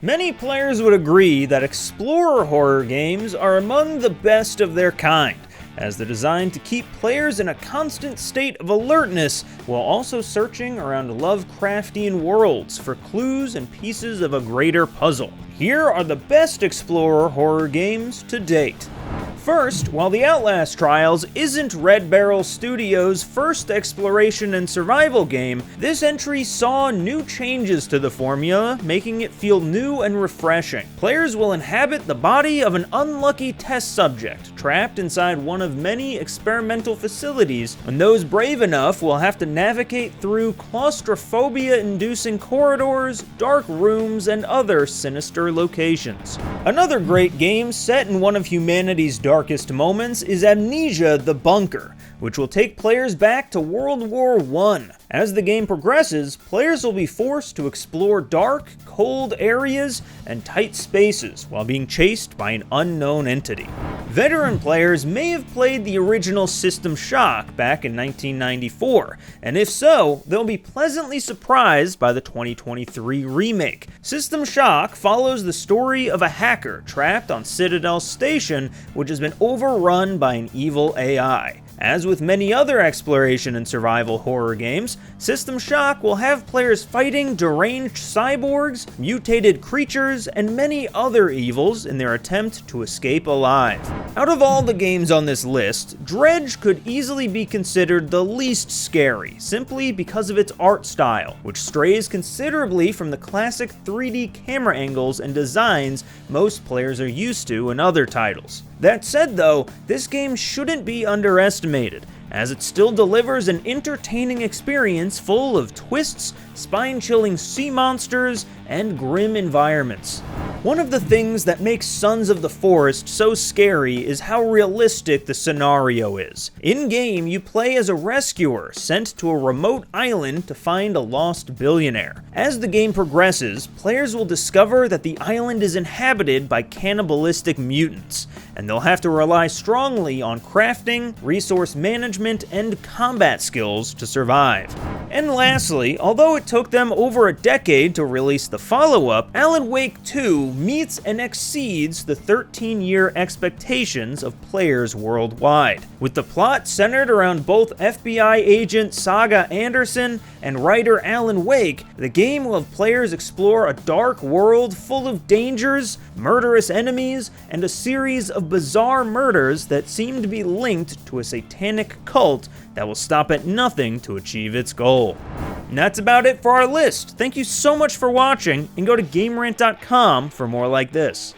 Many players would agree that explorer horror games are among the best of their kind, as they're designed to keep players in a constant state of alertness while also searching around Lovecraftian worlds for clues and pieces of a greater puzzle. Here are the best explorer horror games to date. First, while the Outlast Trials isn't Red Barrel Studios' first exploration and survival game, this entry saw new changes to the formula, making it feel new and refreshing. Players will inhabit the body of an unlucky test subject, trapped inside one of many experimental facilities, and those brave enough will have to navigate through claustrophobia-inducing corridors, dark rooms, and other sinister locations. Another great game set in one of humanity's darkest moments is Amnesia The Bunker, which will take players back to World War I. As the game progresses, players will be forced to explore dark, cold areas and tight spaces while being chased by an unknown entity. Veteran players may have played the original System Shock back in 1994, and if so, they'll be pleasantly surprised by the 2023 remake. System Shock follows the story of a hacker trapped on Citadel Station, which has been overrun by an evil AI. As with many other exploration and survival horror games, System Shock will have players fighting deranged cyborgs, mutated creatures, and many other evils in their attempt to escape alive. Out of all the games on this list, Dredge could easily be considered the least scary, simply because of its art style, which strays considerably from the classic 3D camera angles and designs most players are used to in other titles. That said though, this game shouldn't be underestimated, as it still delivers an entertaining experience full of twists, spine-chilling sea monsters, and grim environments. One of the things that makes Sons of the Forest so scary is how realistic the scenario is. In-game, you play as a rescuer sent to a remote island to find a lost billionaire. As the game progresses, players will discover that the island is inhabited by cannibalistic mutants, and they'll have to rely strongly on crafting, resource management, and combat skills to survive. And lastly, although it took them over a decade to release the follow-up, Alan Wake 2 meets and exceeds the 13-year expectations of players worldwide. With the plot centered around both FBI agent Saga Anderson and writer Alan Wake, the game will have players explore a dark world full of dangers, murderous enemies, and a series of bizarre murders that seem to be linked to a satanic cult that will stop at nothing to achieve its goal. And that's about it for our list. Thank you so much for watching, and go to GameRant.com for more like this.